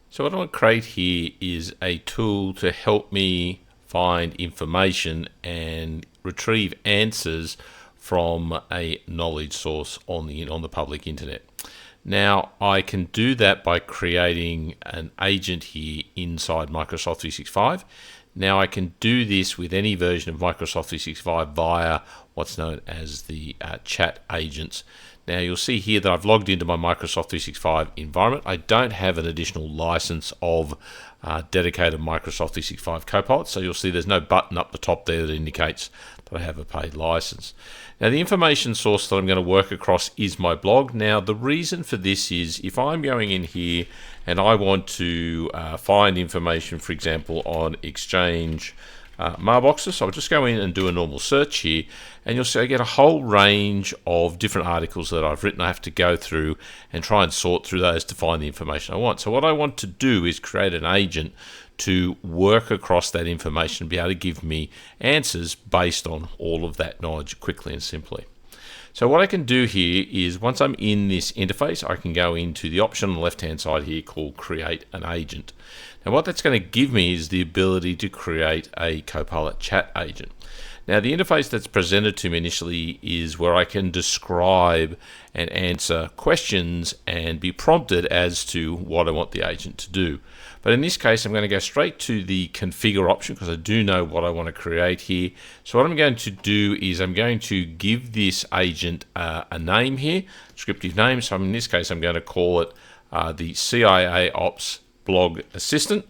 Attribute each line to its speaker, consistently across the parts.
Speaker 1: So what I want to create here is a tool to help me find information and retrieve answers from a knowledge source on the public internet. Now I can do that by creating an agent here inside Microsoft 365. Now I can do this with any version of Microsoft 365 via what's known as the chat agents. Now you'll see here that I've logged into my Microsoft 365 environment. I don't have an additional license of dedicated Microsoft 365 Copilot, so you'll see there's no button up the top there that indicates that I have a paid license. Now the information source that I'm going to work across is my blog. Now the reason for this is if I'm going in here and I want to find information, for example, on Exchange mailboxes. So I'll just go in and do a normal search here, and you'll see I get a whole range of different articles that I've written. I have to go through and try and sort through those to find the information I want. So what I want to do is create an agent to work across that information and be able to give me answers based on all of that knowledge quickly and simply. So what I can do here is once I'm in this interface, I can go into the option on the left-hand side here called Create an Agent. Now what that's going to give me is the ability to create a Copilot chat agent. Now the interface that's presented to me initially is where I can describe and answer questions and be prompted as to what I want the agent to do. But in this case, I'm going to go straight to the configure option because I do know what I want to create here. So what I'm going to do is I'm going to give this agent a name here, descriptive name. So in this case, I'm going to call it the CIA Ops Blog Assistant.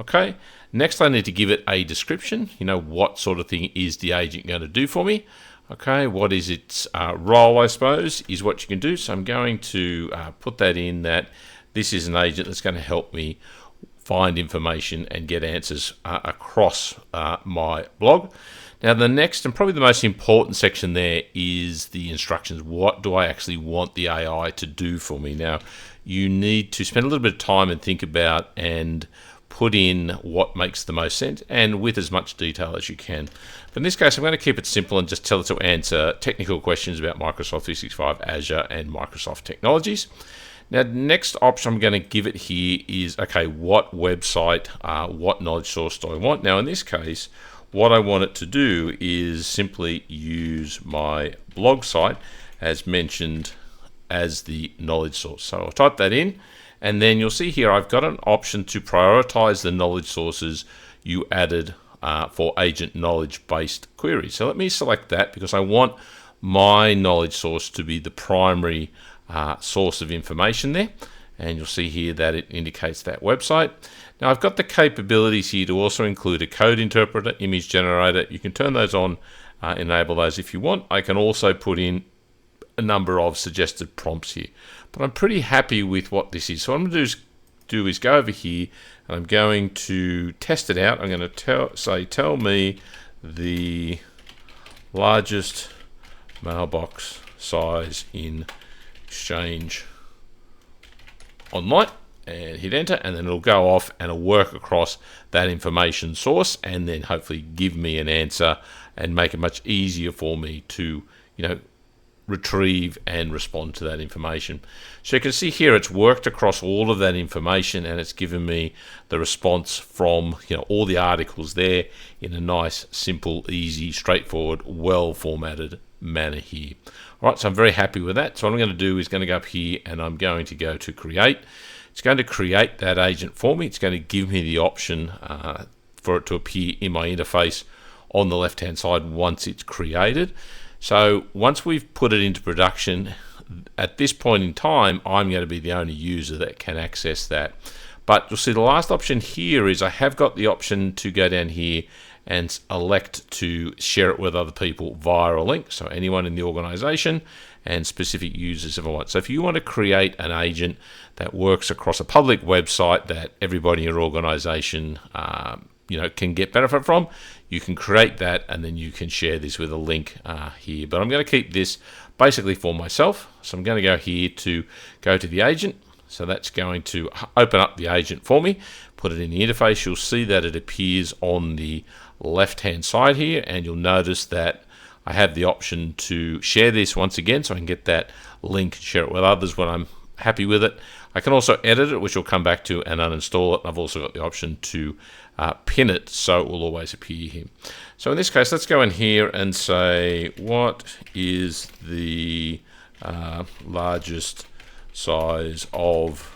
Speaker 1: Okay. Next, I need to give it a description. You know, what sort of thing is the agent going to do for me? Okay, what is its role, I suppose, is what you can do. So I'm going to put that in that this is an agent that's going to help me find information and get answers across my blog. Now the next and probably the most important section there is the instructions. What do I actually want the AI to do for me? Now you need to spend a little bit of time and think about and put in what makes the most sense and with as much detail as you can. But in this case, I'm going to keep it simple and just tell it to answer technical questions about Microsoft 365, Azure, and Microsoft technologies. Now, the next option I'm going to give it here is, okay, what website, what knowledge source do I want? Now, in this case, what I want it to do is simply use my blog site as mentioned as the knowledge source. So I'll type that in, and then you'll see here I've got an option to prioritize the knowledge sources you added for agent knowledge-based queries. So let me select that because I want my knowledge source to be the primary source of information there, and you'll see here that it indicates that website. Now I've got the capabilities here to also include a code interpreter, image generator. You can turn those on, enable those if you want. I can also put in a number of suggested prompts here, but I'm pretty happy with what this is. So what I'm going to do is go over here and I'm going to test it out. I'm going to tell me the largest mailbox size in Exchange online, and hit enter, and then it'll go off and it'll work across that information source and then hopefully give me an answer and make it much easier for me to, retrieve and respond to that information. So you can see here it's worked across all of that information and it's given me the response from all the articles there in a nice, simple, easy, straightforward, well formatted manner here. All right, so I'm very happy with that. So what I'm going to do is going to go up here and I'm going to go to create. It's going to create that agent for me. It's going to give me the option for it to appear in my interface on the left hand side once it's created. So once we've put it into production, at this point in time, I'm going to be the only user that can access that. But you'll see the last option here is I have got the option to go down here and elect to share it with other people via a link. So anyone in the organization and specific users if I want. So if you want to create an agent that works across a public website that everybody in your organization can get benefit from, you can create that and then you can share this with a link here. But I'm going to keep this basically for myself. So I'm going to go here to go to the agent. So that's going to open up the agent for me, put it in the interface. You'll see that it appears on the left hand side here, and you'll notice that I have the option to share this once again so I can get that link and share it with others when I'm happy with it. I can also edit it, which we'll come back to, and uninstall it. I've also got the option to pin it, so it will always appear here. So in this case, let's go in here and say, what is the largest size of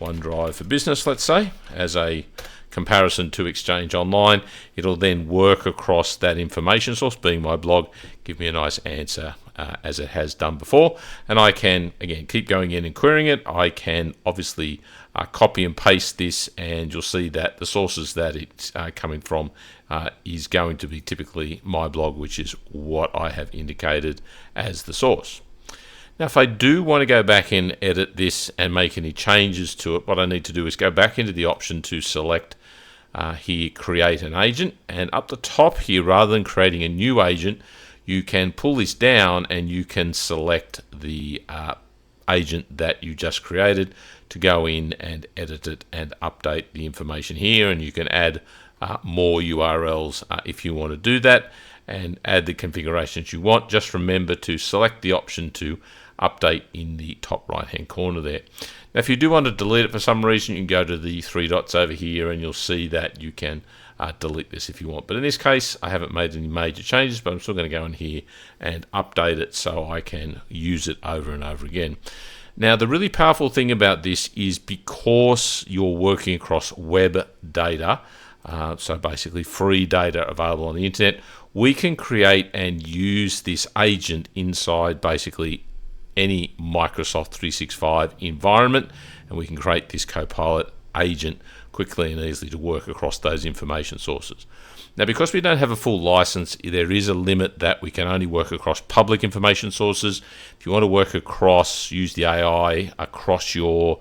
Speaker 1: OneDrive for Business, let's say, as a comparison to Exchange Online. It'll then work across that information source, being my blog, give me a nice answer as it has done before. And I can, again, keep going in and querying it. I can obviously copy and paste this, and you'll see that the sources that it's coming from is going to be typically my blog, which is what I have indicated as the source. Now, if I do want to go back and edit this and make any changes to it, what I need to do is go back into the option to select here, create an agent. And up the top here, rather than creating a new agent, you can pull this down and you can select the agent that you just created to go in and edit it and update the information here. And you can add more URLs if you want to do that, and add the configurations you want. Just remember to select the option to update in the top right hand corner there. Now, if you do want to delete it for some reason, you can go to the three dots over here and you'll see that you can delete this if you want. But in this case, I haven't made any major changes, but I'm still going to go in here and update it so I can use it over and over again. Now, the really powerful thing about this is because you're working across web data, so basically free data available on the internet, we can create and use this agent inside basically any Microsoft 365 environment, and we can create this Copilot agent quickly and easily to work across those information sources. Now, because we don't have a full license, there is a limit that we can only work across public information sources. If you want to work across, use the AI across your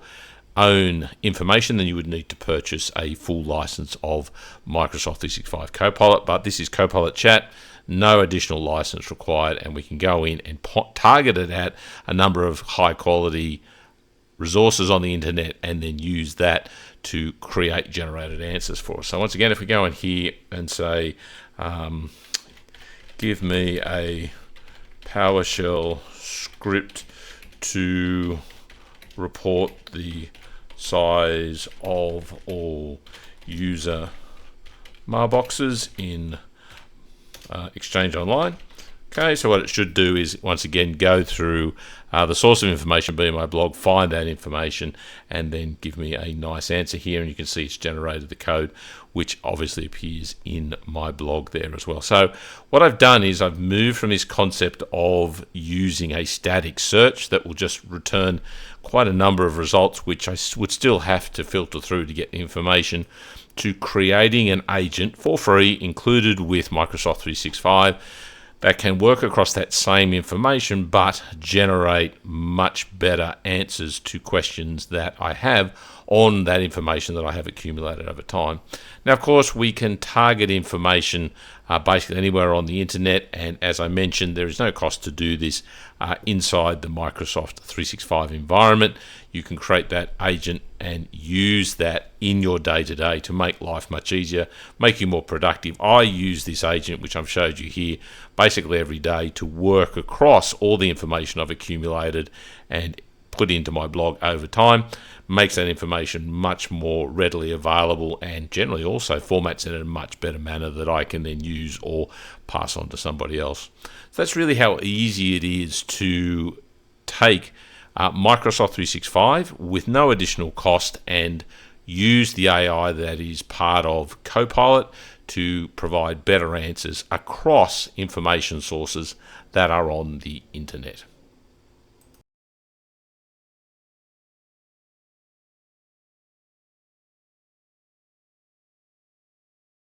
Speaker 1: own information, then you would need to purchase a full license of Microsoft 365 Copilot. But this is Copilot Chat, no additional license required, and we can go in and target it at a number of high quality resources on the internet and then use that to create generated answers for us. So once again, if we go in here and say, give me a PowerShell script to report the size of all user mailboxes in Exchange Online. Okay, so what it should do is once again go through the source of information being my blog, find that information, and then give me a nice answer here. And you can see it's generated the code, which obviously appears in my blog there as well. So what I've done is I've moved from this concept of using a static search that will just return quite a number of results, which I would still have to filter through to get the information, to creating an agent for free included with Microsoft 365 that can work across that same information but generate much better answers to questions that I have on that information that I have accumulated over time. Now, of course, we can target information basically anywhere on the internet, and as I mentioned, there is no cost to do this inside the Microsoft 365 environment. You can create that agent and use that in your day-to-day to make life much easier, make you more productive. I use this agent, which I've showed you here, basically every day to work across all the information I've accumulated and put into my blog over time, makes that information much more readily available, and generally also formats it in a much better manner that I can then use or pass on to somebody else. So that's really how easy it is to take Microsoft 365 with no additional cost and use the AI that is part of Copilot to provide better answers across information sources that are on the internet.